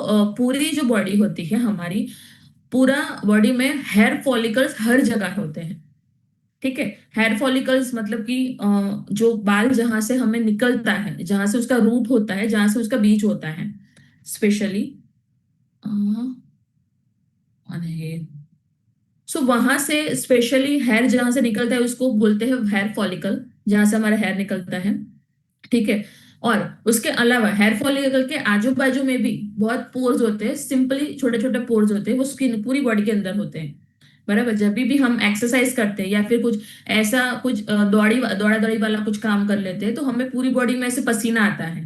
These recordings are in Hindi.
पूरी जो बॉडी होती है हमारी, पूरा बॉडी में हेयर फॉलिकल्स हर जगह होते हैं। ठीक है। हेयर फॉलिकल्स मतलब कि जो बाल जहां से हमें निकलता है, जहां से उसका रूट होता है, जहां से उसका बीज होता है, स्पेशली सो वहां से स्पेशली हेयर जहां से निकलता है उसको बोलते हैं हेयर फॉलिकल, जहां से हमारा हेयर निकलता है। ठीक है। और उसके अलावा हेयर फॉलिकल के आजू बाजू में भी बहुत पोर्स होते हैं, सिंपली छोटे छोटे पोर्स होते हैं, वो स्किन पूरी बॉडी के अंदर होते हैं। बराबर। जब भी हम एक्सरसाइज करते हैं या फिर कुछ ऐसा कुछ दौड़ा दौड़ी वाला कुछ काम कर लेते हैं, तो हमें पूरी बॉडी में ऐसे पसीना आता है।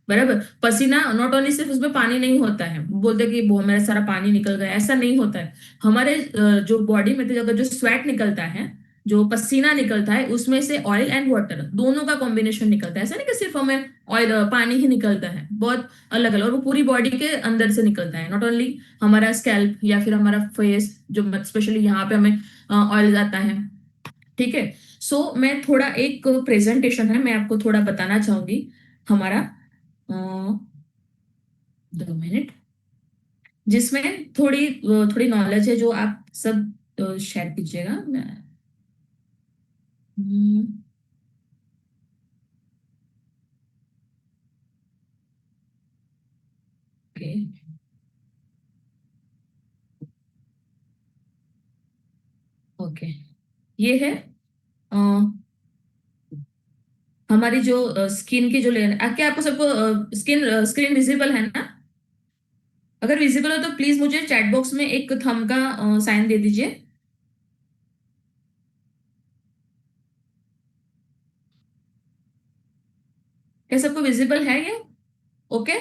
बराबर। पसीना नॉट ओनली सिर्फ उसमें पानी नहीं होता है, बोलते हैं कि वो मेरा सारा पानी निकल गया, ऐसा नहीं होता है। हमारे जो बॉडी में अगर जो स्वेट निकलता है, जो पसीना निकलता है, उसमें से ऑयल एंड वाटर दोनों का कॉम्बिनेशन निकलता है। ऐसा नहीं कि सिर्फ हमें ऑयल पानी ही निकलता है, बहुत अलग अलग, और वो पूरी बॉडी के अंदर से निकलता है, नॉट ओनली हमारा स्कैल्प या फिर हमारा फेस, जो स्पेशली यहाँ पे हमें ऑयल जाता है। ठीक है। मैं थोड़ा एक प्रेजेंटेशन है, मैं आपको थोड़ा बताना चाहूंगी हमारा, 2 मिनट, जिसमें थोड़ी थोड़ी नॉलेज है जो आप सब शेयर कीजिएगा। ओके। ओके। ये है अ, हमारी जो स्किन की जो लेयर है, क्या आपको सबको स्किन स्क्रीन विजिबल है ना? अगर विजिबल हो तो प्लीज मुझे चैट बॉक्स में एक थंब का साइन दे दीजिए। क्या सबको विजिबल है ये? ओके।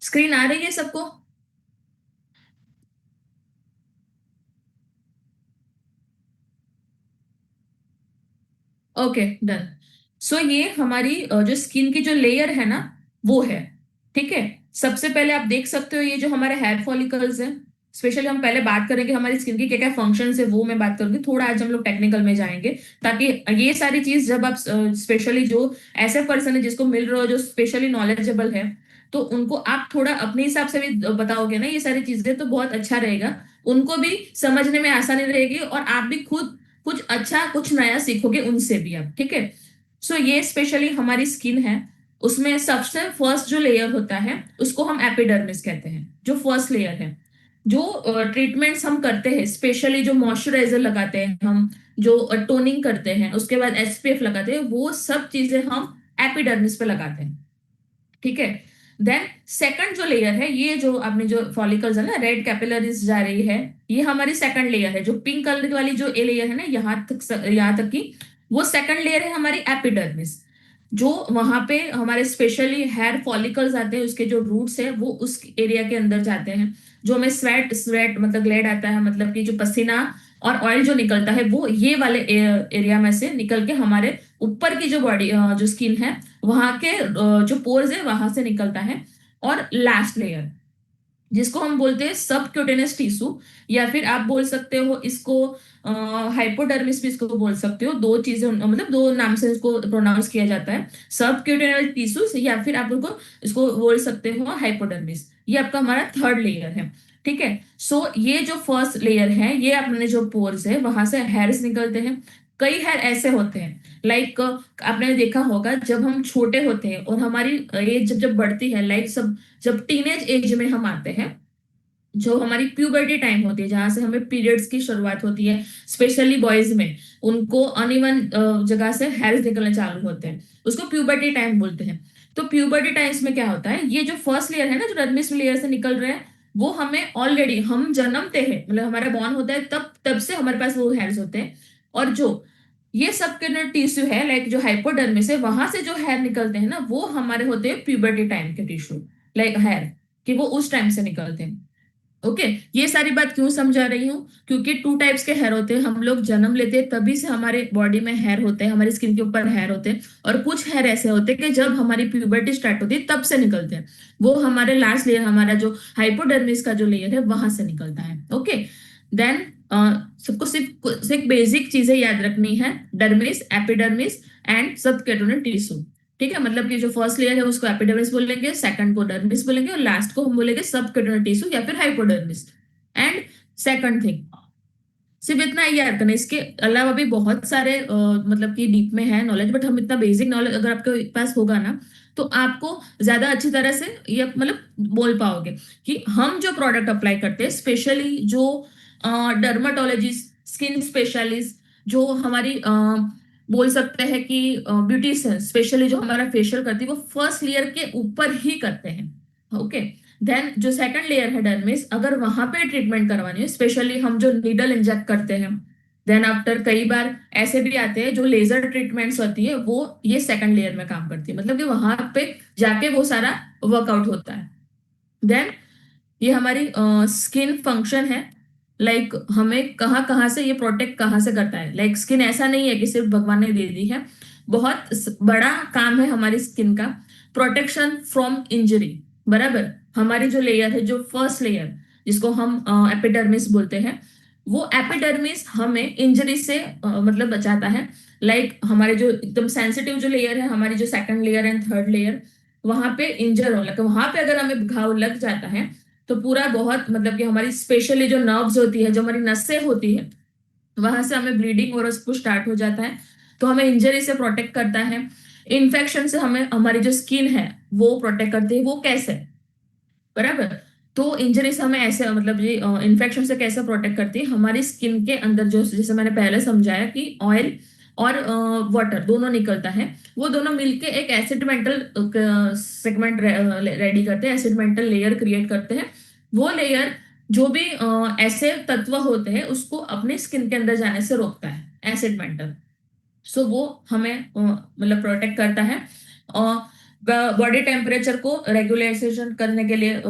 स्क्रीन आ रही है सबको? Okay, done. ये हमारी जो स्किन की जो लेयर है ना, वो है। ठीक है। सबसे पहले आप देख सकते हो ये जो हमारे हेयर फॉलिकल्स है। स्पेशली हम पहले बात करेंगे हमारी स्किन की क्या क्या फंक्शंस है, वो मैं बात करूंगी। थोड़ा आज हम लोग टेक्निकल में जाएंगे, ताकि ये सारी चीज जब आप स्पेशली जो ऐसे पर्सन है जिसको मिल रहे हो जो स्पेशली नॉलेजेबल है, तो उनको आप थोड़ा अपने हिसाब से भी बताओगे ना ये सारी चीजें, तो बहुत अच्छा रहेगा। उनको भी समझने में आसानी रहेगी, और आप भी खुद कुछ अच्छा कुछ नया सीखोगे उनसे भी आप। ठीक है। ये स्पेशली हमारी स्किन है। उसमें सबसे फर्स्ट जो लेयर होता है उसको हम एपिडर्मिस कहते हैं, जो फर्स्ट लेयर है। जो ट्रीटमेंट्स हम करते हैं, स्पेशली जो मॉइस्चराइजर लगाते हैं हम, जो टोनिंग करते हैं, उसके बाद एसपीएफ लगाते हैं, वो सब चीजें हम एपिडर्मिस पे लगाते हैं। ठीक है। देन सेकंड जो लेयर है, ये जो आपने जो फॉलिकल्स है ना, रेड कैपिलरीज जा रही है, ये हमारी सेकंड लेयर है। जो पिंक कलर वाली जो ए लेयर है ना, यहाँ तक की, वो सेकंड लेयर है हमारी एपिडर्मिस। जो वहां पे हमारे स्पेशली हेयर फॉलिकल्स आते हैं, उसके जो रूट्स है वो उस एरिया के अंदर जाते हैं। जो हमें स्वेट स्वेट मतलब ग्लैंड आता है, मतलब कि जो पसीना और ऑयल जो निकलता है, वो ये वाले एरिया में से निकल के हमारे ऊपर की जो बॉडी जो स्किन है, वहां के जो पोर्स है वहां से निकलता है। और लास्ट लेयर, जिसको हम बोलते हैं सबक्यूटेनियस टिश्यू, या फिर आप बोल सकते हो इसको हाइपोडर्मिस भी इसको बोल सकते हो। दो चीजें मतलब दो नाम से इसको प्रोनाउंस किया जाता है, सबक्यूटेनियस टिश्यूज, या फिर आप उनको इसको बोल सकते हो हाइपोडर्मिस। ये आपका हमारा थर्ड लेयर है। ठीक है। ये जो फर्स्ट लेयर है, ये अपने जो पोर्स है वहां से हेयर्स निकलते हैं। कई हेयर ऐसे होते हैं, लाइक आपने देखा होगा जब हम छोटे होते हैं और हमारी एज जब जब बढ़ती है, लाइक सब जब टीनेज एज में हम आते हैं, जो हमारी प्यूबर्टी टाइम होती है, जहां से हमें पीरियड्स की शुरुआत होती है, स्पेशली बॉयज में, उनको अनइवन जगह से हेयर्स निकलने चालू होते हैं, उसको प्यूबर्टी टाइम बोलते हैं। तो प्यूबर्टी टाइम्स में क्या होता है, ये जो फर्स्ट लेयर है ना, जो रडमिस लेयर से निकल रहे हैं, वो हमें ऑलरेडी हम जन्मते हैं, मतलब हमारा बॉर्न होता है तब तब से हमारे पास वो हेयर्स होते हैं। और जो ये सब के टिश्यू है, लाइक जो हाइपोडर्मिस है, वहां से जो हेयर निकलते हैं ना, वो हमारे होते हैं प्यूबर्टी टाइम के टिश्यू, लाइक हेयर, कि वो उस टाइम से निकलते हैं। ओके। ये सारी बात क्यों समझा रही हूँ? क्योंकि टू टाइप्स के हेयर होते हैं। हम लोग जन्म लेते हैं तभी से हमारे बॉडी में हेयर होते हैं, हमारी स्किन के ऊपर हेयर होते हैं। और कुछ हेयर ऐसे होते हैं कि जब हमारी प्यूबर्टी स्टार्ट होती है तब से निकलते हैं। वो हमारे लास्ट लेयर, हमारा जो हाइपोडर्मिस का जो लेयर है, वहां से निकलता है। ओके। देन सबको सिर्फ सिर्फ बेसिक चीजें याद रखनी है, dermis, epidermis and subcutaneous tissue. ठीक है, मतलब कि जो फर्स्ट लेयर है उसको एपिडर्मिस बोलेंगे, सेकंड को डर्मिस बोलेंगे, और लास्ट को हम बोलेंगे सबक्यूटेनियल टिश्यू या फिर हाइपोडर्मिस। एंड सेकंड थिंग, सिर्फ इतना ही याद करना, इसके अलावा भी बहुत सारे मतलब कि डीप में है नॉलेज, बट हम इतना बेसिक नॉलेज अगर आपके पास होगा ना, तो आपको ज्यादा अच्छी तरह से ये मतलब बोल पाओगे कि हम जो प्रोडक्ट अप्लाई करते हैं, स्पेशली जो डर्माटोलॉजिस्ट, स्किन स्पेशलिस्ट, जो हमारी बोल सकते हैं कि ब्यूटिशियन स्पेशली जो हमारा फेशियल करती है, वो फर्स्ट लेयर के ऊपर ही करते हैं। ओके, देन जो सेकंड लेयर है डर्मिस, अगर वहां पे ट्रीटमेंट करवानी है, स्पेशली हम जो नीडल इंजेक्ट करते हैं, देन आफ्टर कई बार ऐसे भी आते हैं जो लेजर ट्रीटमेंट्स होती है, वो ये सेकंड लेयर में काम करती है, मतलब कि वहां पे जाके वो सारा वर्कआउट होता है। देन ये हमारी स्किन फंक्शन है, लाइक हमें कहाँ कहाँ से ये प्रोटेक्ट कहाँ से करता है। लाइक स्किन ऐसा नहीं है कि सिर्फ भगवान ने दे दी है, बहुत बड़ा काम है हमारी स्किन का, प्रोटेक्शन फ्रॉम इंजरी। बराबर, हमारी जो लेयर है, जो फर्स्ट लेयर जिसको हम एपिडर्मिस बोलते हैं, वो एपिडर्मिस हमें इंजरी से मतलब बचाता है। लाइक हमारे जो एकदम सेंसिटिव जो लेयर है, हमारी जो second layer and third layer, वहां पे इंजर हो, like वहां पे अगर हमें घाव लग जाता है, तो पूरा बहुत मतलब कि हमारी स्पेशली जो नर्व्स होती है, जो हमारी नसें होती है, वहां से हमें ब्लीडिंग और उसको स्टार्ट हो जाता है, तो हमें इंजरी से प्रोटेक्ट करता है। इन्फेक्शन से हमें हमारी जो स्किन है वो प्रोटेक्ट करती है। वो कैसे? बराबर, तो इंजरी से हमें ऐसे मतलब ये इन्फेक्शन से कैसे प्रोटेक्ट करती है, हमारी स्किन के अंदर जो, जैसे मैंने पहले समझाया कि ऑयल और वाटर दोनों निकलता है, वो दोनों मिलके एक एसिड मेंटल सेगमेंट रेडी करते हैं, एसिड मेंटल लेयर क्रिएट करते हैं। वो लेयर जो भी ऐसे तत्व होते हैं उसको अपने स्किन के अंदर जाने से रोकता है, एसिड मेंटल। सो वो हमें मतलब प्रोटेक्ट करता है। और बॉडी टेम्परेचर को रेगुलेशन करने के लिए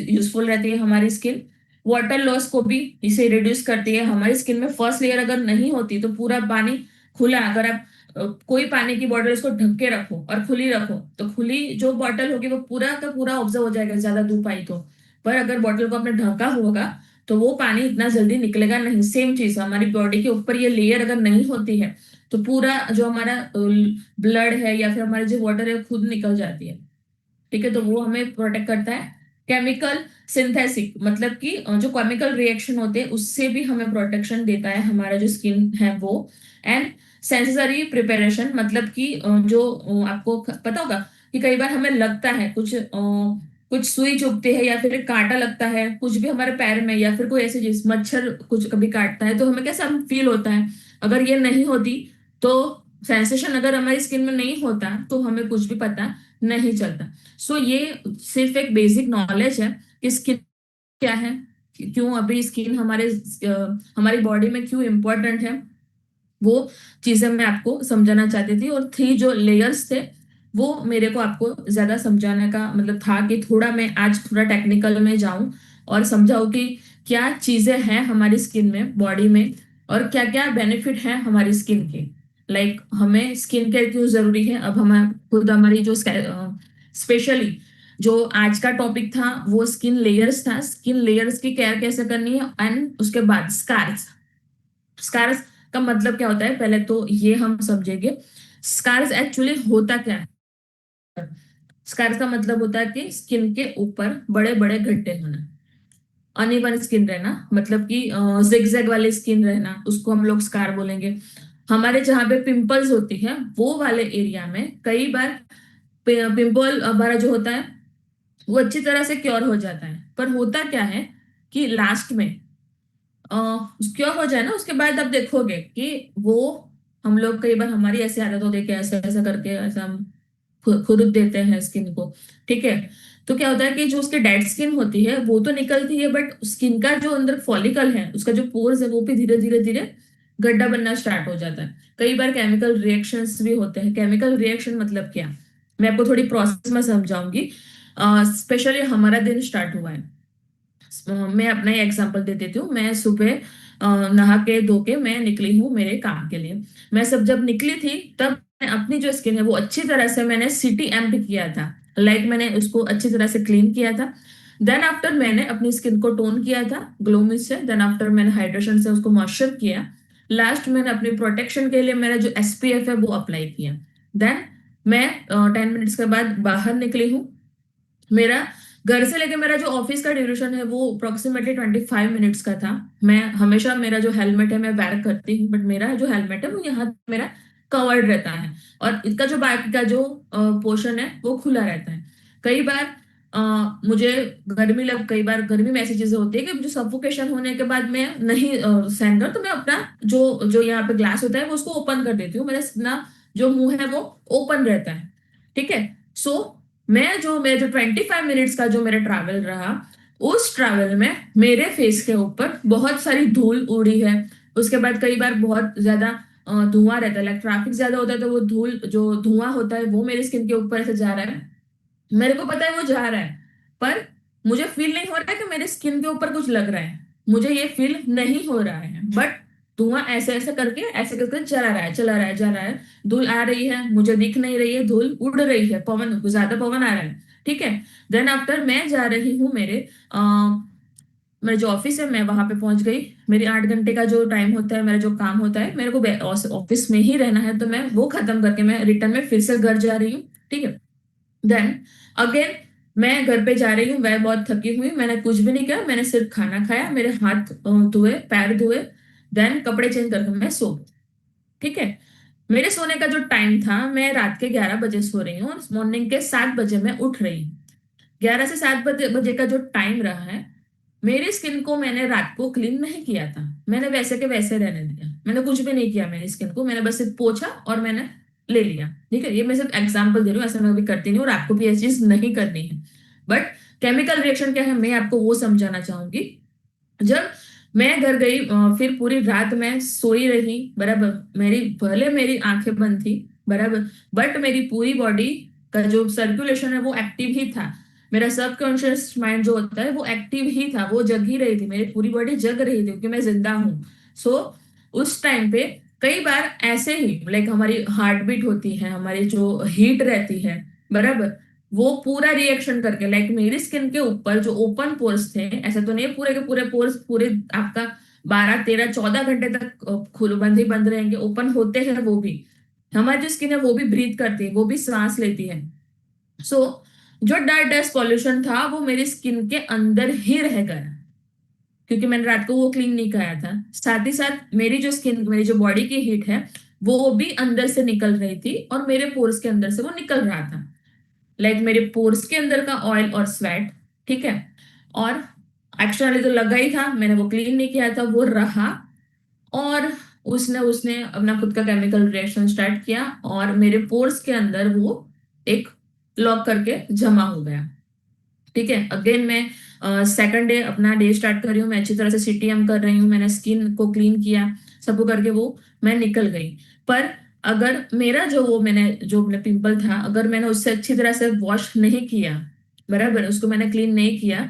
यूजफुल रहती है हमारी स्किन। वाटर लॉस को भी इसे रिड्यूस करती है। हमारी स्किन में फर्स्ट लेयर अगर नहीं होती तो पूरा पानी खुला, अगर आप कोई पानी की बॉटल उसको ढक के रखो और खुली रखो, तो खुली जो बॉटल होगी वो पूरा का पूरा ऑब्जर्व हो जाएगा ज्यादा धूप आई तो। पर अगर बॉटल को आपने ढका होगा तो वो पानी इतना जल्दी निकलेगा नहीं। सेम चीज हमारी बॉडी के ऊपर ये लेयर अगर नहीं होती है, तो पूरा जो हमारा ब्लड है या फिर हमारी जो वाटर है खुद निकल जाती है। ठीक है, तो वो हमें प्रोटेक्ट करता है। केमिकल सिंथेसिक मतलब कि जो केमिकल रिएक्शन होते हैं उससे भी हमें प्रोटेक्शन देता है हमारा जो स्किन है वो। एंड सेंसरी प्रिपरेशन मतलब कि जो आपको पता होगा कि कई बार हमें लगता है कुछ कुछ सुई चुभती है या फिर कांटा लगता है कुछ भी हमारे पैर में, या फिर कोई ऐसी चीज मच्छर कुछ कभी काटता है, तो हमें कैसा फील होता है। अगर ये नहीं होती तो सेंसेशन अगर हमारी स्किन में नहीं होता तो हमें कुछ भी पता नहीं चलता। सो ये सिर्फ एक बेसिक नॉलेज है कि स्किन क्या है, क्यों अभी स्किन हमारी बॉडी में क्यों इम्पोर्टेंट है, वो चीजें मैं आपको समझाना चाहती थी। और थ्री जो लेयर्स थे वो मेरे को आपको ज्यादा समझाने का मतलब था कि थोड़ा मैं आज थोड़ा टेक्निकल में जाऊं और समझाऊं कि क्या चीजें हैं हमारी स्किन में, बॉडी में, और क्या क्या बेनिफिट है हमारी स्किन के। लाइक हमें स्किन केयर क्यों जरूरी है। अब हम खुद हमारी जो स्पेशली जो आज का टॉपिक था वो स्किन लेयर्स था, स्किन लेयर्स की केयर कैसे करनी है। एंड उसके बाद स्कार्स, स्कार्स का मतलब क्या होता है पहले तो ये हम समझेंगे। स्कार्स एक्चुअली होता क्या है। स्कार्स का मतलब होता है कि स्किन के ऊपर बड़े बड़े गड्ढे होना, अनइवन स्किन रहना, मतलब कि जिगजैग वाली स्किन रहना, उसको हम लोग स्कार बोलेंगे। हमारे जहाँ पे पिंपल्स होती है वो वाले एरिया में कई बार पिंपल हमारा जो होता है वो अच्छी तरह से क्योर हो जाता है, पर होता क्या है कि लास्ट में क्योर हो जाए ना, उसके बाद आप देखोगे कि वो हम लोग कई बार हमारी ऐसी आदत होती है कि ऐसे ऐसा करके ऐसा हम खुद देते हैं स्किन को। ठीक है, तो क्या होता है कि जो उसकी डेड स्किन होती है वो तो निकलती है, बट स्किन का जो अंदर फॉलिकल है उसका जो पोर्स है वो भी धीरे धीरे धीरे गड्ढा बनना स्टार्ट हो जाता है। कई बार केमिकल रिएक्शंस भी होते हैं। केमिकल रिएक्शन मतलब क्या, मैं आपको थोड़ी प्रोसेस में समझाऊंगी। स्पेशली हमारा दिन स्टार्ट हुआ है, मैं अपना ही एग्जांपल दे देती हूँ। मैं सुबह नहा के धो के मैं निकली हूँ मेरे काम के लिए। मैं सब जब निकली थी तब मैंने अपनी जो स्किन है वो अच्छी तरह से मैंने सिटी एम्प किया था, लाइक मैंने उसको अच्छी तरह से क्लीन किया था। देन आफ्टर मैंने अपनी स्किन को टोन किया था ग्लो मिस्ट से। देन आफ्टर मैंने हाइड्रेशन से उसको मॉइस्चर किया। लास्ट मैंने अपनी प्रोटेक्शन के लिए मेरा जो एसपीएफ है वो अप्लाई किया। देन मैं 10 मिनट्स के बाद बाहर निकली हूँ। मेरा घर से लेके मेरा जो ऑफिस का ड्यूरेशन है वो अप्रोक्सीमेटली 25 मिनट्स का था। मैं हमेशा मेरा जो हेलमेट है मैं वेयर करती हूँ, बट मेरा जो हेलमेट है वो यहाँ मेरा कवर्ड रहता है, और इसका जो बाकी का जो पोर्शन है वो खुला रहता है। कई बार अ, मुझे कई बार गर्मी में ऐसी चीजें होती है कि मुझे सफोकेशन होने के बाद मैं नहीं सहन कर, तो मैं अपना जो जो यहाँ पे ग्लास होता है वो उसको ओपन कर देती हूँ। मेरा अपना जो मुंह है वो ओपन रहता है। ठीक है। सो मेरे जो 25 मिनट्स का जो मेरा ट्रैवल रहा, उस ट्रैवल में मेरे फेस के ऊपर बहुत सारी धूल उड़ी है। उसके बाद कई बार बहुत ज्यादा धुआं रहता है, लाइक ट्रैफिक ज्यादा होता है तो वो धूल जो धुआं होता है वो मेरी स्किन के ऊपर से जा रहा है। मेरे को पता है वो जा रहा है, पर मुझे फील नहीं हो रहा है कि मेरे स्किन के ऊपर कुछ लग रहा है। मुझे ये फील नहीं हो रहा है, बट धुआं ऐसे करके चला रहा है, चला रहा है, जा रहा है। धूल आ रही है, मुझे दिख नहीं रही है, धूल उड़ रही है, पवन ज्यादा पवन आ रहा है। ठीक है। देन आफ्टर मैं जा रही हूँ मेरे जो ऑफिस है मैं वहां पे पहुंच गई। मेरी 8 घंटे का जो टाइम होता है, मेरा जो काम होता है, मेरे को ऑफिस में ही रहना है, तो मैं वो खत्म करके मैं रिटर्न में फिर से घर जा रही हूँ। ठीक है। देन अगेन मैं घर पे जा रही हूँ, मैं बहुत थकी हुई, मैंने कुछ भी नहीं किया, मैंने सिर्फ खाना खाया, मेरे हाथ धोए, पैर धोए, देन कपड़े चेंज करके मैं सो गई। ठीक है। मेरे सोने का जो टाइम था, मैं रात के 11 बजे सो रही हूँ और मॉर्निंग के 7 बजे मैं उठ रही हूँ। 11 से 7 बजे का जो टाइम रहा है, मेरी स्किन को मैंने रात को क्लीन नहीं किया था। मैंने वैसे के वैसे रहने दिया, मैंने कुछ भी नहीं किया मेरी स्किन को, मैंने बस सिर्फ पोछा और मैंने ले लिया। ठीक है, ये मैं सिर्फ एग्जांपल दे रही हूँ, ऐसा मैं कभी करती नहीं हूँ और आपको भी ऐसी चीज नहीं करनी है। बट केमिकल रिएक्शन क्या है मैं आपको वो समझाना चाहूंगी। जब मैं घर गई, फिर पूरी रात मैं सोई रही, बराबर। भले मेरी आंखें बंद थी, बराबर, बट मेरी पूरी बॉडी का जो सर्कुलेशन है वो एक्टिव ही था। मेरा सबकॉन्शियस माइंड जो होता है वो एक्टिव ही था, वो जग ही रही थी, मेरी पूरी बॉडी जग रही थी क्योंकि मैं जिंदा हूँ। सो उस टाइम पे कई बार ऐसे ही लाइक हमारी हार्ट बीट होती है, हमारी जो हीट रहती है, बराबर, वो पूरा रिएक्शन करके लाइक मेरी स्किन के ऊपर जो ओपन पोर्स थे, ऐसे तो नहीं पूरे के पूरे पोर्स पूरे आपका 12 13 14 घंटे तक खुल बंद ही बंद रहेंगे, ओपन होते हैं वो भी। हमारी जो स्किन है वो भी ब्रीथ करती है, वो भी सांस लेती है। सो जो डस्ट पॉल्यूशन था वो मेरी स्किन के अंदर ही रह गया, क्योंकि मैंने रात को वो क्लीन नहीं कराया था। साथ ही साथ मेरी जो बॉडी की हीट है वो भी अंदर से निकल रही थी और मेरे पोर्स के अंदर से वो निकल रहा था, लाइक मेरे पोर्स के अंदर का ऑयल और स्वेट। ठीक है। और एक्सटर्नली तो लगा ही था, मैंने वो क्लीन नहीं किया था, वो रहा। और उसने उसने अपना खुद का केमिकल रिएक्शन स्टार्ट किया और मेरे पोर्स के अंदर वो एक लॉक करके जमा हो गया। ठीक है। अगेन मैं सेकंड डे अपना डे स्टार्ट कर रही हूँ, मैं अच्छी तरह से सीटीएम कर रही हूँ, मैंने स्किन को क्लीन किया, सबको करके वो मैं निकल गई। पर अगर मेरा जो अपने पिंपल था, अगर मैंने उससे अच्छी तरह से वॉश नहीं किया, बराबर, उसको मैंने क्लीन नहीं किया,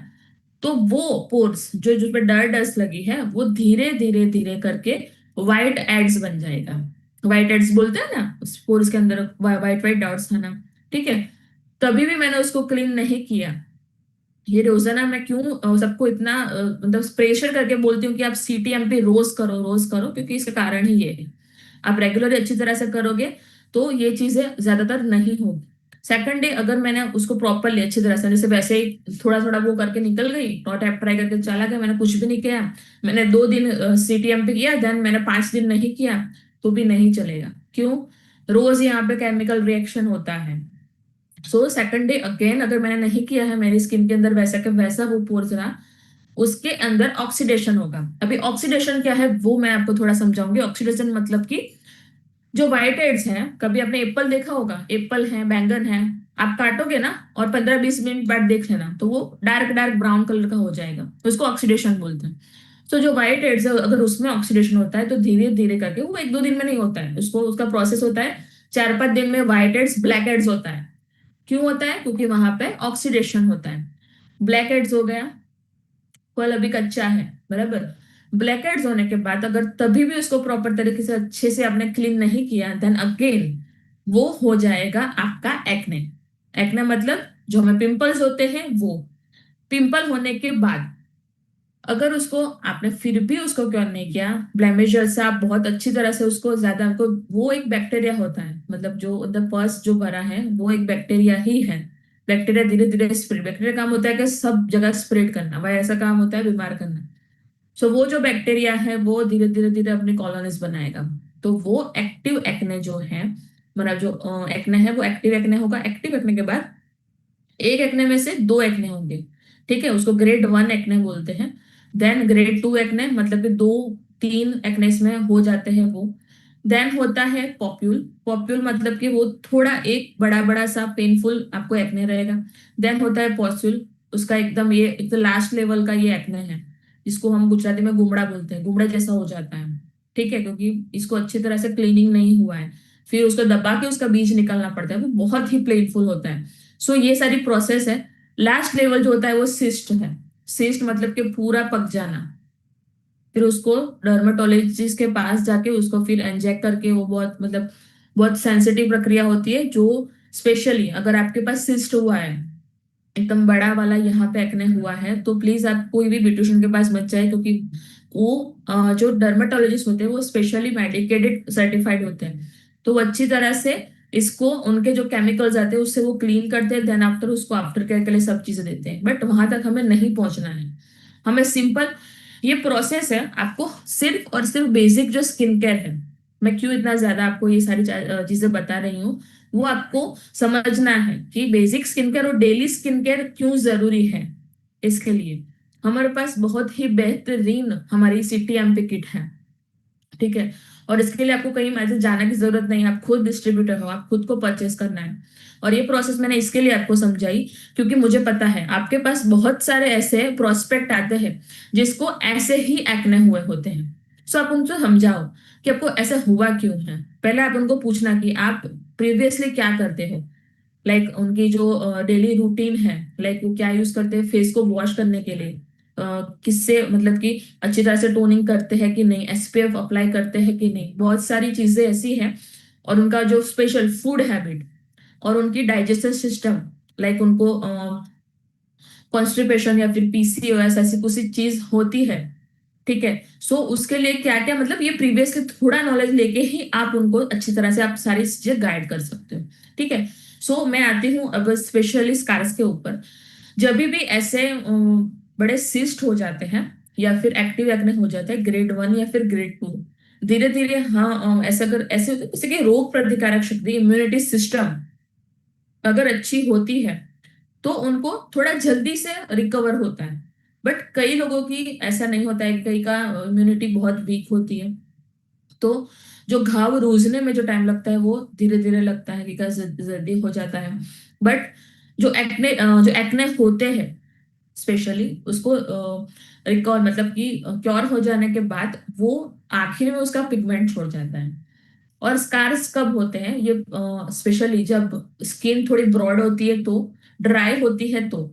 तो वो पोर्स जो जिस पे डस्ट लगी है वो धीरे धीरे धीरे करके व्हाइट एड्स बन जाएगा। व्हाइट एड्स बोलते हैं ना, उस पोर्स के अंदर व्हाइट व्हाइट डॉट्स है ना। ठीक है। तभी भी मैंने उसको क्लीन नहीं किया। ये रोजाना मैं क्यों सबको इतना मतलब प्रेशर करके बोलती हूँ कि आप सीटीएम पे रोज करो, रोज करो, क्योंकि इसका कारण ही ये है। आप रेगुलर अच्छी तरह से करोगे तो ये चीजें ज्यादातर नहीं होगी। सेकंड डे अगर मैंने उसको प्रॉपरली अच्छी तरह से, जैसे वैसे ही थोड़ा थोड़ा वो करके निकल गई, नॉट ऐप ट्राई करके चला गया, मैंने कुछ भी नहीं किया, मैंने 2 दिन सीटीएम पे किया, देन मैंने 5 दिन नहीं किया, तो भी नहीं चलेगा। क्यों? रोज यहाँ पे केमिकल रिएक्शन होता है। सो सेकंड डे अगेन अगर मैंने नहीं किया है, मेरी स्किन के अंदर वैसा के वैसा वो पोर्स रहा, उसके अंदर ऑक्सीडेशन होगा। अभी ऑक्सीडेशन क्या है वो मैं आपको थोड़ा समझाऊंगी। ऑक्सीडेशन मतलब कि जो व्हाइट हेड्स हैं, कभी आपने एप्पल देखा होगा, एप्पल है, बैंगन है, आप काटोगे ना और 15 20 मिनट बाद देख लेना तो वो डार्क डार्क ब्राउन कलर का हो जाएगा, तो उसको ऑक्सीडेशन बोलते हैं। तो जो व्हाइट हेड्स है अगर उसमें ऑक्सीडेशन होता है तो धीरे धीरे करके, वो 1 2 दिन में नहीं होता है, उसको उसका प्रोसेस होता है 4 5 दिन में व्हाइट हेड्स ब्लैक हेड्स होता है। क्यों होता है? क्योंकि वहां पे ऑक्सीडेशन होता है। ब्लैक हेड्स हो गया, फल अभी कच्चा है, बराबर। ब्लैक हेड्स होने के बाद अगर तभी भी उसको प्रॉपर तरीके से अच्छे से आपने क्लीन नहीं किया, देन अगेन वो हो जाएगा आपका एक्ने। एक्ने मतलब जो हमें पिंपल्स होते हैं वो। पिंपल होने के बाद अगर उसको आपने फिर भी उसको क्योर नहीं किया, ब्लेमिशर से आप बहुत अच्छी तरह से उसको ज्यादा को, वो एक बैक्टीरिया होता है, मतलब जो द पस जो भरा है वो एक बैक्टीरिया ही है। बैक्टीरिया धीरे धीरे स्प्रेड, बैक्टीरिया काम होता है कि सब जगह स्प्रेड करना, वह ऐसा काम होता है बीमार करना। सो वो जो बैक्टीरिया है वो धीरे धीरे धीरे अपनी कॉलोनीज बनाएगा। तो वो एक्टिव एक्ने जो है, मतलब जो एक्ने है वो एक्टिव एक्ने होगा। एक्टिव एक्ने के बाद एक एक्ने में से दो एक्ने होंगे, ठीक है, उसको ग्रेड 1 एक्ने बोलते हैं। देन ग्रेड 2 एक्ने, मतलब कि दो तीन एक्ने में हो जाते हैं वो। देन होता है पॉप्यूल। पॉप्यूल मतलब कि वो थोड़ा एक बड़ा बड़ा सा पेनफुल आपको एक्ने रहेगा। देन होता है पॉस्यूल, उसका एकदम ये एक तो लास्ट लेवल का ये एक्ने है, जिसको हम गुजराती में गुमड़ा बोलते हैं, गुमड़ा जैसा हो जाता है, ठीक है, क्योंकि इसको अच्छी तरह से क्लीनिंग नहीं हुआ है। फिर उसको दबा के उसका बीज निकालना पड़ता है, वो बहुत ही पेनफुल होता है। सो ये सारी प्रोसेस है। लास्ट लेवल जो होता है वो सिस्ट है। सिस्ट मतलब कि पूरा पक जाना। फिर उसको डर्मेटोलॉजिस्ट के पास जाके उसको फिर इंजेक्ट करके, वो बहुत मतलब बहुत सेंसिटिव प्रक्रिया होती है, जो स्पेशली अगर आपके पास सिस्ट हुआ है, एकदम बड़ा वाला यहाँ पे एक्ने हुआ है, तो प्लीज आप कोई भी ब्यूटिशियन के पास मत जाए, क्योंकि वो जो डर्मेटोलॉजिस्ट होते हैं वो स्पेशली मेडिकेटेड सर्टिफाइड होते हैं। तो वो अच्छी तरह से इसको, उनके जो केमिकल्स आते हैं उससे वो क्लीन करते हैं, देन आफ्टर उसको आफ्टर केयर के लिए सब चीजें देते हैं। बट वहां तक हमें नहीं पहुंचना है। हमें सिंपल ये प्रोसेस है, आपको सिर्फ और सिर्फ बेसिक जो स्किन केयर है, मैं क्यों इतना ज्यादा आपको ये सारी चीजें बता रही हूँ, वो आपको समझना है कि बेसिक स्किन केयर और डेली स्किन केयर क्यों जरूरी है। इसके लिए हमारे पास बहुत ही बेहतरीन हमारी CTMP किट है, ठीक है। और इसके लिए आपको कहीं मैसेज जाने की जरूरत नहीं है, आप खुद डिस्ट्रीब्यूटर हो, आप खुद को परचेस करना है। और ये प्रोसेस मैंने इसके लिए आपको समझाई, क्योंकि मुझे पता है आपके पास बहुत सारे ऐसे प्रोस्पेक्ट आते हैं जिसको ऐसे ही एक्ने हुए होते हैं। सो आप उनको समझाओ कि आपको ऐसा हुआ क्यों है। पहले आप उनको पूछना कि आप प्रीवियसली क्या करते हो, लाइक उनकी जो डेली रूटीन है, लाइक वो क्या यूज करते हैं फेस को वॉश करने के लिए, किससे मतलब कि अच्छी तरह से टोनिंग करते हैं कि नहीं, SPF अप्लाई करते हैं कि नहीं, बहुत सारी चीजें ऐसी हैं। और उनका जो स्पेशल फूड हैबिट और उनकी डाइजेस्टिव सिस्टम, लाइक उनको कॉन्स्टिपेशन या फिर PCOS ऐसी कुछ चीज होती है, ठीक है। सो उसके लिए क्या क्या, मतलब ये प्रीवियसली थोड़ा नॉलेज लेके ही आप उनको अच्छी तरह से आप सारी चीजें गाइड कर सकते हो, ठीक है। सो मैं आती हूँ अब स्पेशली स्कार्स के ऊपर। जब भी ऐसे बड़े सिस्ट हो जाते हैं या फिर एक्टिव एक्ने हो जाता है ग्रेड 1 या फिर ग्रेड 2, धीरे धीरे, हाँ, ऐसा अगर ऐसे होते हैं, जैसे कि रोग प्रतिकारक शक्ति, इम्यूनिटी सिस्टम अगर अच्छी होती है तो उनको थोड़ा जल्दी से रिकवर होता है। बट कई लोगों की ऐसा नहीं होता है, कई का इम्यूनिटी बहुत वीक होती है, तो जो घाव रूजने में जो टाइम लगता है वो धीरे धीरे लगता है, विकास जल्दी हो जाता है। बट जो एक्ने होते हैं स्पेशली उसको रिकवर, मतलब कि क्योर हो जाने के बाद वो आखिर में उसका पिगमेंट छोड़ जाता है। और स्कार्स कब होते हैं ये, स्पेशली जब स्किन थोड़ी ब्रॉड होती है, तो ड्राई होती है, तो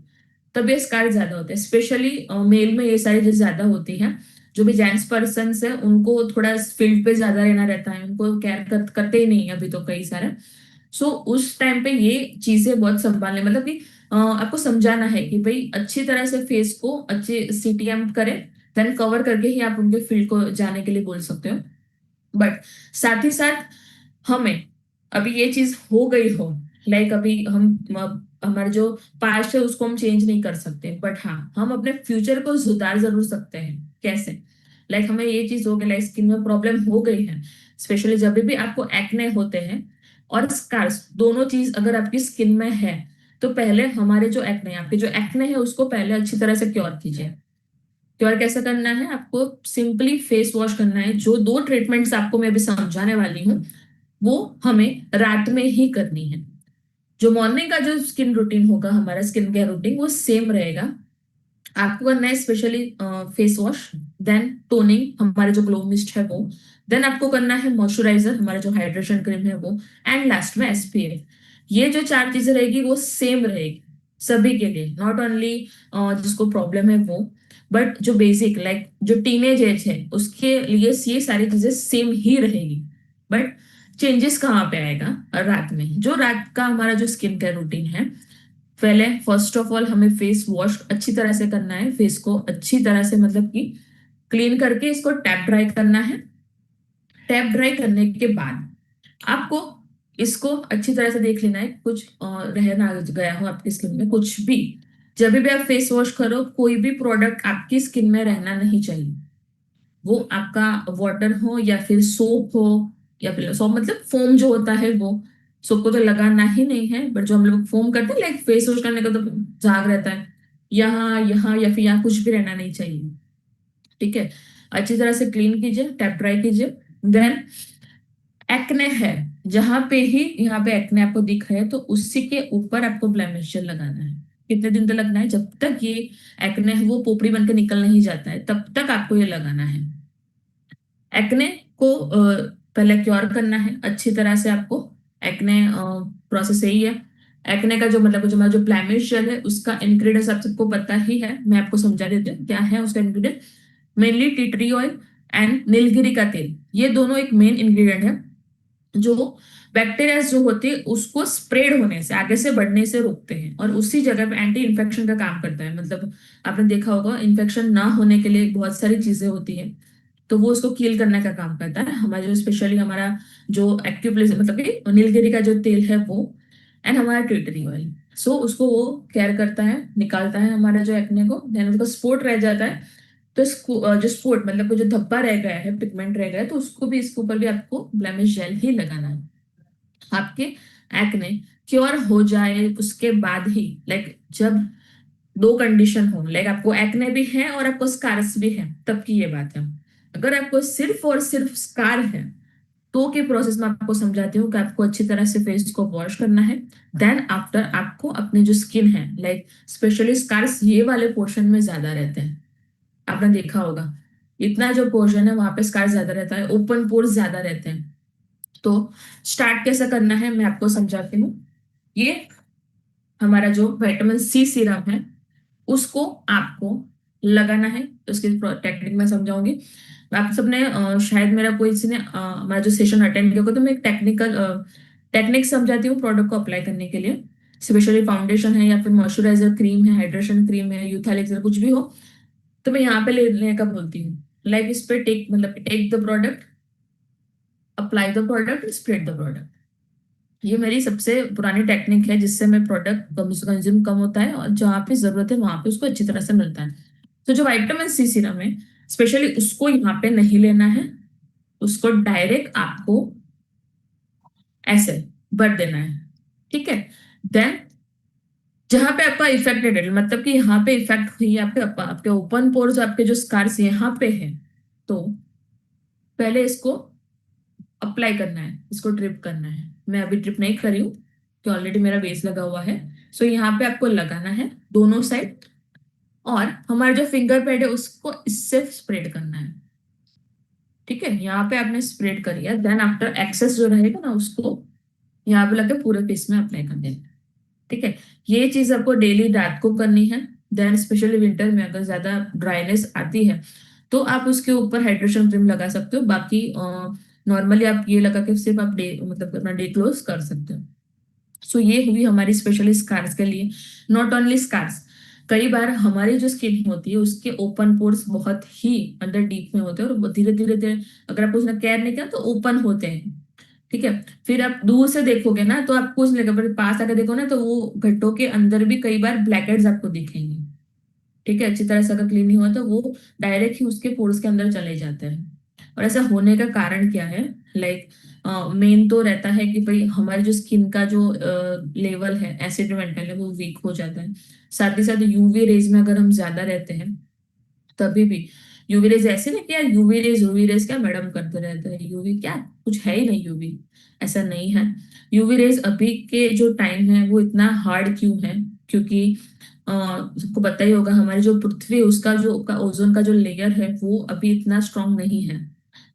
तब ये स्कार ज्यादा होते हैं। स्पेशली मेल में ये सारी चीजें ज्यादा होती हैं। जो भी जेंट्स पर्सन है उनको थोड़ा फील्ड पे ज्यादा रहना रहता है, उनको केयर करते ही नहीं अभी तो कई सारे। सो उस टाइम पे ये चीजें बहुत संभालने, मतलब कि आपको समझाना है कि भाई अच्छी तरह से फेस को अच्छे CTM करें, देन कवर करके ही आप उनके फील्ड को जाने के लिए बोल सकते हो। बट साथ ही साथ हमें, अभी ये चीज हो गई हो, लाइक अभी हमारे जो पास्ट है उसको हम चेंज नहीं कर सकते, बट हाँ हम अपने फ्यूचर को सुधार जरूर सकते हैं। कैसे? लाइक हमें ये चीज हो गई, लाइक स्किन में प्रॉब्लम हो गई है, स्पेशली जब भी आपको एक्ने होते हैं और स्कार्स, दोनों चीज अगर आपकी स्किन में है, तो पहले हमारे जो एक्ने, आपके जो एक्ने है उसको पहले अच्छी तरह से क्योर कीजिए। क्योर कैसे करना है? आपको सिंपली फेस वॉश करना है। जो दो ट्रीटमेंट्स आपको मैं अभी समझाने वाली हूँ वो हमें रात में ही करनी है। जो मॉर्निंग का जो स्किन रूटीन होगा, हमारा स्किन केयर रूटीन वो सेम रहेगा। आपको करना है specially face wash, then toning, हमारे जो ग्लो मिस्ट है वो, देन आपको करना है मॉइस्चराइजर, हमारा जो हाइड्रेशन क्रीम है वो, एंड लास्ट में SPF। ये जो चार चीजें रहेगी वो सेम रहेगी सभी के लिए, नॉट ओनली जिसको प्रॉब्लम है वो, बट जो बेसिक लाइक जो टीनेज एज है उसके लिए ये सारी चीजें सेम ही रहेगी। बट चेंजेस कहाँ पे आएगा? रात में, जो रात का हमारा जो स्किन केयर रूटीन है, पहले फर्स्ट ऑफ ऑल हमें फेस वॉश अच्छी तरह से करना है, फेस को अच्छी तरह से मतलब कि क्लीन करके इसको टैप ड्राई करना है। टैप ड्राई करने के बाद आपको इसको अच्छी तरह से देख लेना है, कुछ रह ना गया हो आपकी स्किन में कुछ भी। जब भी आप फेस वॉश करो, कोई भी प्रोडक्ट आपकी स्किन में रहना नहीं चाहिए। वो आपका वाटर हो या फिर सोप हो, या फिर सोप मतलब फोम जो होता है वो। सोप को तो लगाना ही नहीं है, बट जो हम लोग फोम करते हैं लाइक फेस वॉश करने का तो झाग रहता है, यहाँ यहाँ या फिर यहाँ कुछ भी रहना नहीं चाहिए। ठीक है, अच्छी तरह से क्लीन कीजिए, टैप ड्राई कीजिए। देन एक्ने है, जहां पे ही यहाँ पे एक्ने आपको दिख रहे हैं तो उसी के ऊपर आपको ब्लेमिश जेल लगाना है। कितने दिन तक लगना है? जब तक ये एक्ने है वो पोपड़ी बन के निकल नहीं जाता है तब तक आपको ये लगाना है। एक्ने को पहले क्योर करना है अच्छी तरह से आपको। एक्ने प्रोसेस यही है। एक्ने का जो मतलब जो हमारा जो ब्लेमिश जेल है उसका इंग्रेडिएंट्स आप सबको पता ही है, मैं आपको समझा देती हूँ क्या है उसका ingredient. Mainly tea tree oil and Nilgiri का तेल, ये दोनों एक मेन इंग्रेडिएंट है जो बैक्टीरिया जो होते हैं उसको स्प्रेड होने से, आगे से बढ़ने से रोकते हैं, और उसी जगह पे एंटी इन्फेक्शन का काम करता है। मतलब आपने देखा होगा इन्फेक्शन ना होने के लिए बहुत सारी चीजें होती है, तो वो उसको किल करने का काम करता है। हमारा जो स्पेशली हमारा जो एक्टिव प्लेस मतलब कि नीलगिरी का जो तेल है वो, एंड हमारा टिटरी ऑयल, सो उसको वो केयर करता है, निकालता है हमारा जो एक्ने को। देन उसका स्पॉट रह जाता है, तो इसको जो स्पॉट मतलब वो जो धब्बा रह गया है, पिगमेंट रह गया है, तो उसको भी इसके ऊपर भी आपको ब्लेमिश जेल ही लगाना है। आपके एक्ने क्योर हो जाए उसके बाद ही, लाइक जब दो कंडीशन हो, लाइक आपको एक्ने भी है और आपको स्कार्स भी है, तब की ये बात है। अगर आपको सिर्फ और सिर्फ स्कार है तो के प्रोसेस में आपको समझाती हूँ कि आपको अच्छी तरह से फेस को वॉश करना है। देन आफ्टर आपको अपने जो स्किन है लाइक स्पेशली स्कार्स ये वाले पोर्शन में ज्यादा रहते हैं, आपने देखा होगा इतना जो पोर्शन है वहां पे स्कार ज्यादा रहता है, ओपन पोर्स ज्यादा रहते हैं। तो स्टार्ट कैसे करना है मैं आपको समझाती हूँ। ये हमारा जो विटामिन सी सीरम है उसको आपको लगाना है, तो उसकी टेक्निक मैं समझाऊंगी। आप सबने शायद मेरा कोई किसी ने हमारा जो सेशन अटेंड किया होगा, तो मैं एक टेक्निकल टेक्निक समझाती हूँ प्रोडक्ट को अप्लाई करने के लिए। स्पेशली फाउंडेशन है या फिर मॉइस्चराइजर क्रीम है, हाइड्रेशन क्रीम है, यूथ एलेक्सर कुछ भी हो, तो मैं यहाँ पे लेने का बोलती हूँ। लाइक इस पे टेक मतलब take the product, apply the product, spread the product. ये मेरी सबसे पुरानी टेक्निक है जिससे मैं प्रोडक्ट कंज्यूम कम होता है और जहाँ पे जरूरत है वहां पे उसको अच्छी तरह से मिलता है। तो जो विटामिन सी सीरम है स्पेशली उसको यहाँ पे नहीं लेना है, उसको डायरेक्ट आपको ऐसे भर देना है। ठीक है, देन जहां पे आपका इफेक्टेड है मतलब कि यहाँ पे इफेक्ट हुई है आपके आपके ओपन पोर्स, आपके जो स्कार्स यहाँ पे है, तो पहले इसको अप्लाई करना है, इसको ड्रिप करना है। मैं अभी ड्रिप नहीं करी हूँ कि ऑलरेडी मेरा बेस लगा हुआ है। सो यहाँ पे आपको लगाना है दोनों साइड, और हमारा जो फिंगर पैड है उसको इससे स्प्रेड करना है। ठीक है, यहाँ पे आपने स्प्रेड कर लिया, देन आफ्टर एक्सेस जो रहेगा ना उसको यहाँ पे लगे पूरे फेस में अप्लाई कर देना। ठीक है, ये चीज आपको डेली रात को करनी है। देन स्पेशली विंटर में अगर ज्यादा ड्राइनेस आती है तो आप उसके ऊपर हाइड्रेशन क्रीम लगा सकते हो, बाकी नॉर्मली आप ये लगा के सिर्फ आप डे मतलब अपना डे क्लोज कर सकते हो। सो ये हुई हमारी स्पेशली स्कार्स के लिए। नॉट ओनली स्कार्स, कई बार हमारी जो स्किन होती है उसके ओपन पोर्स बहुत ही अंदर डीप में होते हैं और धीरे धीरे धीरे अगर आप उसने केयर नहीं किया तो ओपन होते हैं। ठीक है, फिर आप दूर से देखोगे ना तो आपको कुछ लगेगा, पर पास आकर देखो ना तो वो गड्ढों के अंदर भी कई बार ब्लैक हेड्स आपको दिखेंगे। ठीक है, अच्छी तरह से अगर क्लीन नहीं हुआ तो वो डायरेक्ट ही उसके पोर्स के अंदर चले जाते हैं। और ऐसा होने का कारण क्या है? लाइक मेन तो रहता है कि भाई हमारे जो स्किन का जो लेवल है, एसिड मेंटल है, वो वीक हो जाता है। साथ ही साथ यूवी रेज में अगर हम ज्यादा रहते हैं तभी भी, यूवी रेज ऐसे ना कि यार यूवी रेज क्या मैडम करते रहते हैं, यूवी क्या कुछ है ही नहीं यूवी, ऐसा नहीं है। यूवी रेज अभी के जो टाइम है वो इतना हार्ड क्यों है? क्योंकि सबको पता ही होगा हमारी जो पृथ्वी उसका जो ओजोन का जो लेयर है वो अभी इतना स्ट्रांग नहीं है।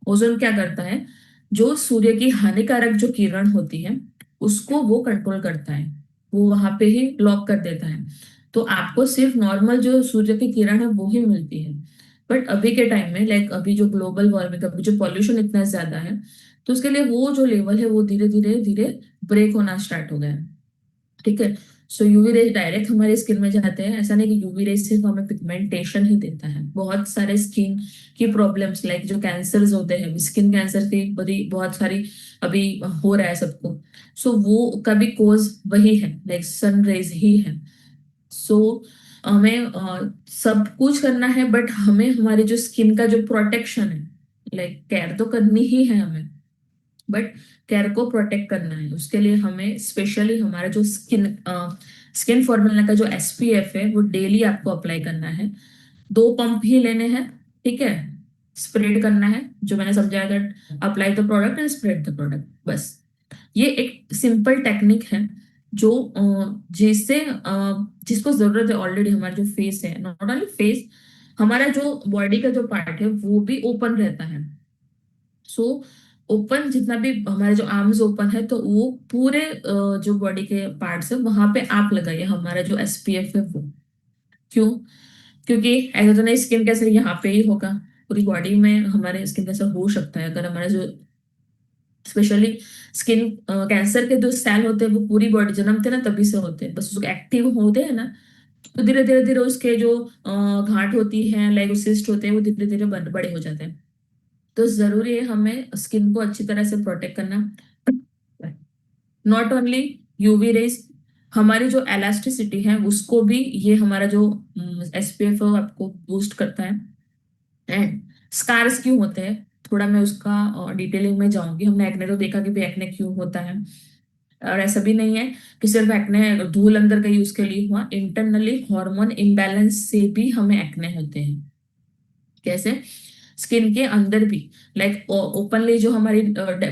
ओजोन क्या करता है, जो सूर्य की हानिकारक जो किरण होती है उसको वो कंट्रोल करता है, वो वहां पे ही ब्लॉक कर देता है। तो आपको सिर्फ नॉर्मल जो सूर्य की किरण है वो ही मिलती है। बट अभी के टाइम में लाइक अभी जो ग्लोबल वार्मिंग, अभी जो पॉल्यूशन इतना ज्यादा है, तो उसके लिए वो जो लेवल है वो धीरे धीरे धीरे ब्रेक होना स्टार्ट हो गया है। ठीक है, सो यूवी रेज डायरेक्ट हमारे स्किन में जाते हैं। ऐसा नहीं कि यूवी रेज सिर्फ हमें पिगमेंटेशन ही देता है, बहुत सारे स्किन की प्रॉब्लम्स लाइक जो कैंसर्स होते हैं, स्किन कैंसर की बड़ी बहुत सारी अभी हो रहा है सबको। सो वो का भी कोज वही है, लाइक सन रेज ही है। सो हमें सब कुछ करना है, बट हमें हमारे जो स्किन का जो प्रोटेक्शन है, लाइक केयर तो करनी ही है हमें, बट केयर को प्रोटेक्ट करना है उसके लिए हमें स्पेशली हमारा जो स्किन फॉर्मूला का जो एसपीएफ है वो डेली आपको अप्लाई करना है। 2 पंप ही लेने हैं, ठीक है। स्प्रेड करना है, जो मैंने समझाया था, apply the product and spread the product, बस। ये एक सिंपल टेक्निक है जो जिससे जिसको जरूरत है ऑलरेडी। हमारा जो फेस है, नॉट ओनली फेस, हमारा जो बॉडी का जो पार्ट है वो भी ओपन रहता है। सो ओपन जितना भी हमारे जो आर्म्स ओपन है, तो वो पूरे जो बॉडी के पार्ट्स है वहां पे आप लगाइए हमारा जो एसपीएफ है वो। क्यों? क्योंकि ऐसा तो नहीं स्किन कैंसर यहाँ पे ही होगा, पूरी बॉडी में हमारे स्किन कैंसर हो सकता है। अगर हमारा जो स्पेशली स्किन कैंसर के जो सेल होते हैं वो पूरी बॉडी जन्मते ना तभी से होते हैं, बस उसको एक्टिव होते हैं ना, तो धीरे धीरे धीरे उसके जो घाट होती है, लाइक सिस्ट होते हैं, वो धीरे धीरे बड़े हो जाते हैं। तो जरूरी है हमें स्किन को अच्छी तरह से प्रोटेक्ट करना। नॉट ओनली यूवी रेज, हमारी जो एलास्टिसिटी है उसको भी ये हमारा जो एसपीएफ आपको बूस्ट करता है। एंड स्कार्स क्यों होते हैं, थोड़ा मैं उसका डिटेलिंग में जाऊंगी। हमने एक्ने तो देखा कि भी एक्ने क्यों होता है, और ऐसा भी नहीं है कि सिर्फ एक्ने धूल अंदर गई उसके लिए हुआ, इंटरनली हार्मोन इम्बैलेंस से भी हमें एक्ने होते हैं। कैसे? स्किन के अंदर भी, लाइक ओपनली जो हमारी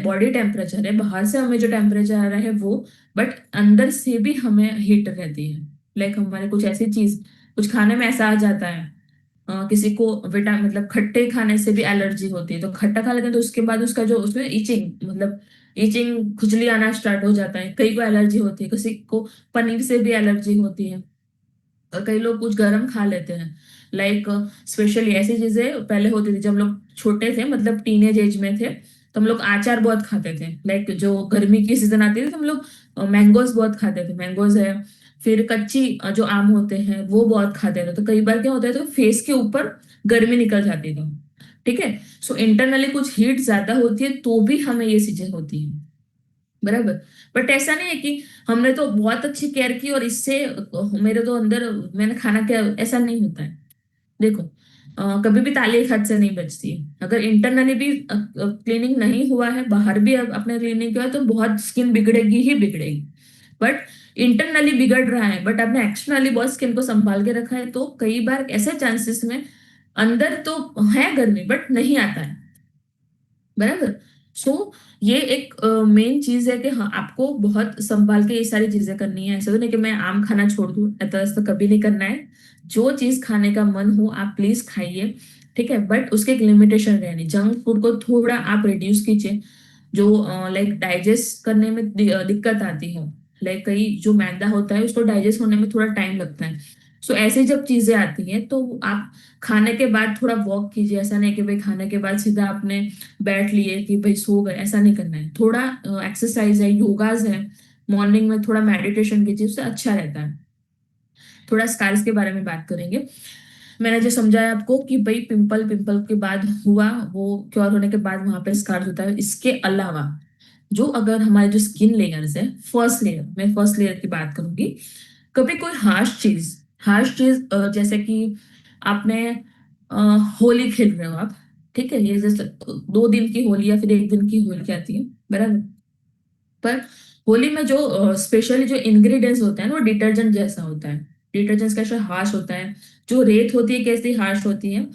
बॉडी टेम्परेचर है, बाहर से हमें जो टेम्परेचर आ रहा है वो, बट अंदर से भी हमें हीट रहती है। लाइक हमारे कुछ ऐसी चीज, कुछ खाने में ऐसा आ जाता है, किसी को विटामिन मतलब खट्टे खाने से भी एलर्जी होती है, तो खट्टा खा लेते हैं तो उसके बाद उसका जो उसमें इचिंग मतलब इचिंग खुजली आना स्टार्ट हो जाता है। कई को एलर्जी होती है, किसी को पनीर से भी एलर्जी होती है, और कई लोग कुछ गर्म खा लेते हैं। लाइक स्पेशली ऐसी चीजें पहले होती थी जब हम लोग छोटे थे, मतलब टीनेज एज में थे, तो हम लोग अचार बहुत खाते थे। लाइक जो गर्मी की सीजन आती थी तो हम लोग मैंगोज बहुत खाते थे, मैंगोज है। फिर कच्ची जो आम होते हैं वो बहुत खाते थे, तो कई बार क्या होता है तो फेस के ऊपर गर्मी निकल जाती थी, ठीक है। सो इंटरनली कुछ हीट ज्यादा होती है तो भी हमें ये चीजें होती हैं, बराबर। बट ऐसा नहीं है कि हमने तो बहुत अच्छी केयर की और इससे मेरे तो अंदर मैंने खाना क्या, ऐसा नहीं होता है। देखो कभी भी ताली एक हाथ से नहीं बचती है। अगर इंटरनली भी क्लीनिंग नहीं हुआ है, बाहर भी अपने क्लीनिंग किया है, तो बहुत स्किन बिगड़ेगी ही बिगड़ेगी। बट इंटरनली बिगड़ रहा है, बट आपने एक्सटर्नली बहुत स्किन को संभाल के रखा है, तो कई बार ऐसे चांसेस में अंदर तो है गर्मी बट नहीं आता है, बराबर। सो ये एक मेन चीज है कि हाँ आपको बहुत संभाल के ये सारी चीजें करनी है। ऐसा तो नहीं कि मैं आम खाना छोड़ दूं, ऐसा तो कभी नहीं करना है। जो चीज खाने का मन हो आप प्लीज खाइए, ठीक है, बट उसके एक लिमिटेशन रहनी। जंक फूड को थोड़ा आप रिड्यूस कीजिए, जो लाइक डाइजेस्ट करने में दिक्कत आती है। लाइक कई जो मैदा होता है उसको डाइजेस्ट होने में थोड़ा टाइम लगता है। सो ऐसे जब चीजें आती हैं तो आप खाने के बाद थोड़ा वॉक कीजिए। ऐसा नहीं कि भाई खाने के बाद सीधा आपने बैठ लिए कि भाई सो गए, ऐसा नहीं करना है। थोड़ा एक्सरसाइज है, योगाज है, मॉर्निंग में थोड़ा मेडिटेशन कीजिए, उससे अच्छा रहता है। थोड़ा स्कार्स के बारे में बात करेंगे। मैंने जो समझाया आपको कि भाई पिंपल पिंपल के बाद हुआ, वो क्योर होने के बाद वहां पे स्कार्स होता है। इसके अलावा जो अगर हमारे जो स्किन लेयर्स है, फर्स्ट लेयर, मैं फर्स्ट लेयर की बात करूंगी। कभी कोई हार्श चीज जैसे कि आपने अ, होली खेल रहे हो आप, ठीक है, ये जैसे 2 दिन की होली या फिर 1 दिन की होली आती है, बराबर। पर होली में जो स्पेशली जो इंग्रेडिएंट्स होते हैं ना वो डिटर्जेंट जैसा होता है। डिटर्जेंट कैसा हार्श होता है, जो रेत होती है कैसी हार्श होती है,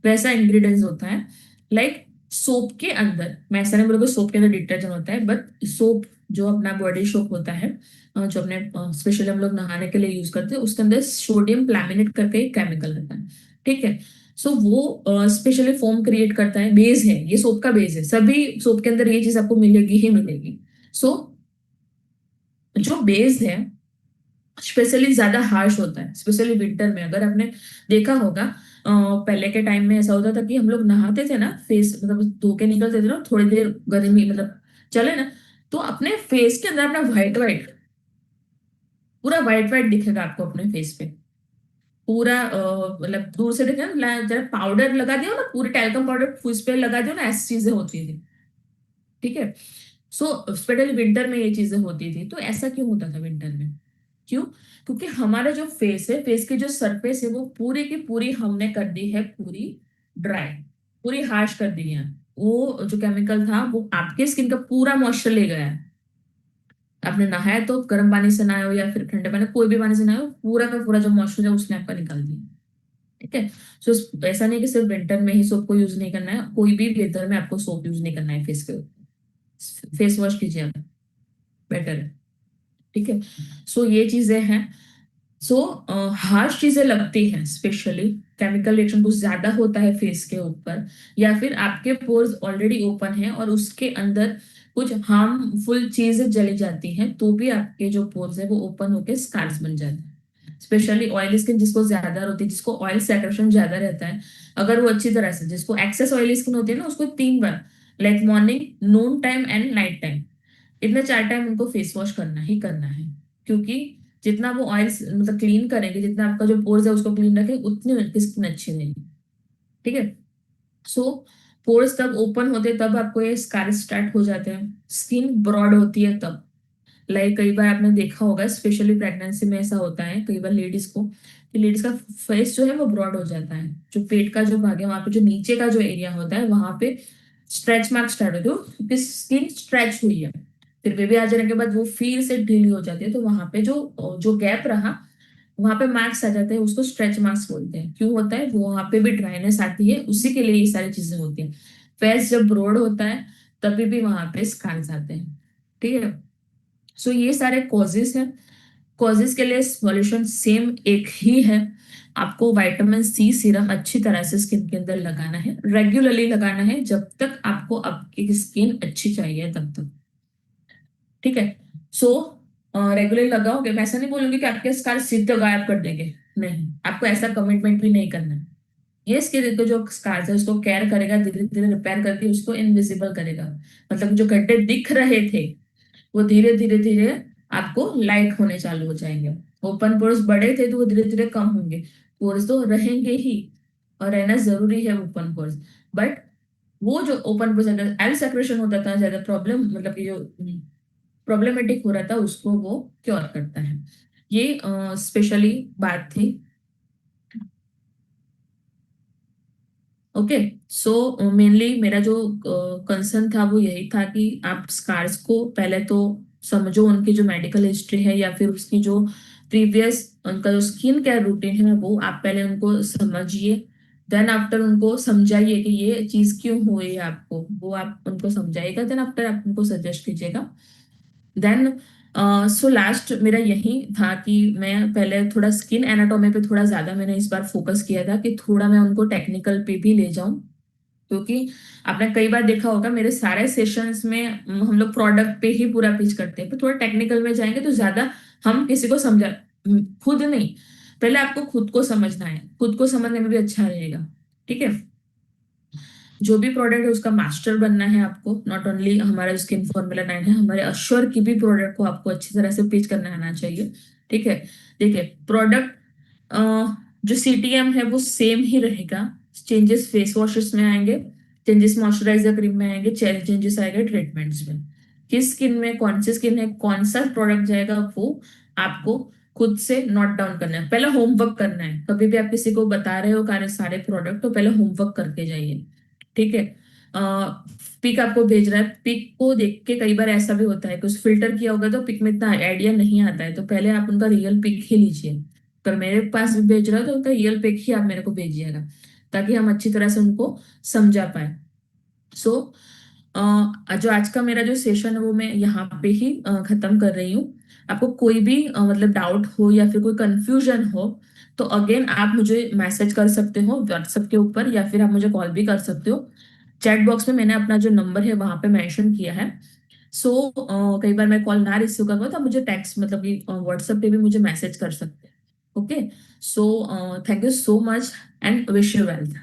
वैसा इंग्रेडिएंट्स होता है। लाइक सोप के अंदर, मैं ऐसा नहीं बोलूँगा सोप के अंदर डिटर्जेंट होता है, बट सोप जो अपना बॉडी सोप होता है, जो अपने स्पेशली हम लोग नहाने के लिए यूज करते हैं, उसके अंदर सोडियम प्लैमिनेट करके एक केमिकल रहता है, ठीक है। सो वो स्पेशली फोम क्रिएट करता है, बेस है, ये सोप का बेस है, सभी सोप के अंदर ये चीज आपको मिलेगी ही मिलेगी। सो जो बेस है स्पेशली ज्यादा हार्श होता है, स्पेशली विंटर में। अगर आपने देखा होगा पहले के टाइम में ऐसा होता था कि हम लोग नहाते थे ना, फेस मतलब धो के निकलते थे ना, थोड़ी देर गर्मी मतलब चले ना, तो अपने फेस के अंदर अपना व्हाइट व्हाइट पूरा व्हाइट व्हाइट दिखेगा आपको अपने फेस पे। पूरा मतलब दूर से देखे ना, जरा पाउडर लगा दियो ना, पूरे टैल्कम पाउडर फेस पे लगा दियो ना, ऐसी चीजें होती थी। ठीक है। सो स्पेशली विंटर में ये चीजें होती थी। तो ऐसा क्यों होता था विंटर में? क्यों? क्योंकि हमारा जो फेस है, फेस की जो सरफेस है, वो पूरी की पूरी हमने कर दी है पूरी ड्राई, पूरी हार्श कर दी है। वो जो केमिकल था वो आपके स्किन का पूरा मॉइस्चर ले गया है। आपने नहाया तो गर्म पानी से नहाया हो या फिर ठंडे पानी, कोई भी पानी से नहाया हो, पूरा का पूरा जो मॉइस्चर है उसने आपका निकाल दिया। ठीक है। सो ऐसा नहीं कि सिर्फ विंटर में ही सोप को यूज नहीं करना है, कोई भी वेदर में आपको सोप यूज नहीं करना है फेस के ऊपर। फेस वॉश कीजिए आप, बेटर है। ठीक है। सो ये चीजें हैं। सो हार्श चीजें लगती हैं, स्पेशली केमिकल रिएक्शन कुछ ज्यादा होता है फेस के ऊपर, या फिर आपके पोर्स ऑलरेडी ओपन है और उसके अंदर कुछ हार्मफुल चीजें चली जाती हैं, तो भी आपके जो पोर्स है वो ओपन होकर स्कार्स बन जाते हैं। स्पेशली ऑयली स्किन जिसको ज्यादा होती है, जिसको ऑयल सेक्रेशन ज्यादा रहता है, अगर वो अच्छी तरह से, जिसको एक्सेस ऑयली स्किन होती है ना, उसको 3 बार, like morning, noon time and night time, इतने 4 टाइम उनको फेस वॉश करना ही करना है। क्योंकि जितना वो ऑयल मतलब क्लीन करेंगे, जितना आपका जो पोर्स है उसको क्लीन रखें, उतनी उनकी स्किन अच्छी रहेगी। ठीक है। सो पोर्स तब ओपन होते हैं, तब आपको ये स्कार स्टार्ट हो जाते हैं। स्किन ब्रॉड होती है तब, लाइक कई बार आपने देखा होगा, स्पेशली प्रेगनेंसी में ऐसा होता है कई बार लेडीज को, कि लेडीज का फेस जो है वो ब्रॉड हो जाता है। जो पेट का जो भाग है, वहां पे जो नीचे का जो एरिया होता है, वहां पे स्ट्रेच मार्क स्टार्ट होते हो, क्योंकि स्किन स्ट्रेच हुई है। फिर बेबी आ जाने के बाद वो फिर से ढीली हो जाती है, तो वहां पे जो जो गैप रहा, वहां पे मार्क्स आ जाते हैं, उसको स्ट्रेच मार्क्स बोलते हैं। क्यों होता है वो? वहां पे भी ड्राइनेस आती है, उसी के लिए ये सारी चीजें होती हैं। फेस जब ब्रॉड होता है तभी भी वहां पे स्कार्स आते हैं। ठीक है। सो ये सारे कॉजेस हैं। कॉजेस के लिए सॉल्यूशन सेम एक ही है। आपको विटामिन सी सीरम अच्छी तरह से स्किन के अंदर लगाना है, रेगुलरली लगाना है, जब तक आपको आपकी स्किन अच्छी चाहिए तब तक। ठीक है। सो रेगुलरली लगाओगे, मैं ऐसा नहीं बोलूंगी कि आपके स्कार सीधे गायब कर देंगे, नहीं, आपको ऐसा कमिटमेंट भी नहीं करना है। ये स्किन को जो स्कार्स है उसको केयर करेगा, धीरे धीरे रिपेयर करके उसको इनविजिबल करेगा। मतलब जो गड्ढे दिख रहे थे वो धीरे धीरे धीरे आपको लाइट होने चालू हो जाएंगे। ओपन पोर्स बड़े थे तो वो धीरे धीरे कम होंगे। पोर्स तो रहेंगे ही, और रहना जरूरी है ओपन पोर्स। बट वो जो ओपन पोर्स, अगर एल सेक्रेशन होता था ज्यादा प्रॉब्लम, मतलब कि जो प्रॉब्लमेटिक हो रहा था, उसको वो क्योर करता है। ये स्पेशली बात थी। ओके। सो मेनली मेरा जो कंसर्न था वो यही था कि आप स्कार्स को पहले तो समझो, उनकी जो मेडिकल हिस्ट्री है या फिर उसकी जो प्रीवियस उनका जो स्किन केयर रूटीन है वो आप पहले उनको समझिए। देन आफ्टर उनको समझाइए कि ये चीज क्यों हुई है आपको, वो आप उनको समझाइएगा। देन आफ्टर आप उनको सजेस्ट कीजिएगा। देन सो लास्ट मेरा यही था कि मैं पहले थोड़ा स्किन एनाटोमी पे थोड़ा ज्यादा मैंने इस बार फोकस किया था, कि थोड़ा मैं उनको टेक्निकल पे भी ले जाऊं। क्योंकि आपने कई बार देखा होगा मेरे सारे सेशंस में हम लोग प्रोडक्ट पे ही पूरा पिच करते हैं, पर थोड़ा टेक्निकल में जाएंगे तो ज्यादा हम किसी को समझा, खुद नहीं, पहले आपको खुद को समझना है, खुद को समझने में भी अच्छा रहेगा। ठीक है। जो भी प्रोडक्ट है उसका मास्टर बनना है आपको। नॉट ओनली हमारा जो स्किन फॉर्मूला 9 है, हमारे अश्योर की भी प्रोडक्ट को आपको अच्छी तरह से पिच करना आना चाहिए। ठीक है। देखिए, प्रोडक्ट जो सीटीएम है वो सेम ही रहेगा। चेंजेस फेस वॉशेस में आएंगे, चेंजेस मॉइस्चराइजर क्रीम में आएंगे, चेंजेस आएंगे ट्रीटमेंट्स में। किस स्किन में कौन सी स्किन है, कौन सा प्रोडक्ट जाएगा, वो आपको खुद से नोट डाउन करना है। पहले होमवर्क करना है। कभी भी आप किसी को बता रहे हो सारे प्रोडक्ट, तो पहले होमवर्क करके जाइए। ठीक है। पिक आपको भेज रहा है, पिक को देख के कई बार ऐसा भी होता है कि उस फिल्टर किया होगा तो पिक में इतना आइडिया नहीं आता है, तो पहले आप उनका रियल पिक ही लीजिए। अगर मेरे पास भी भेज रहा है तो उनका रियल पिक ही आप मेरे को भेजिएगा, ताकि हम अच्छी तरह से उनको समझा पाए। सो जो आज का मेरा जो सेशन है वो मैं यहाँ पे ही खत्म कर रही हूँ। आपको कोई भी मतलब डाउट हो या फिर कोई कंफ्यूजन हो, तो अगेन आप मुझे मैसेज कर सकते हो व्हाट्सएप के ऊपर, या फिर आप मुझे कॉल भी कर सकते हो। चैट बॉक्स में मैंने अपना जो नंबर है वहां पे मेंशन किया है। सो कई बार मैं कॉल ना रिसीव कर पाऊँ तो आप मुझे टेक्स्ट, मतलब कि व्हाट्सएप पे भी मुझे मैसेज कर सकते हैं। Okay. So thank you so much and wish you wealth.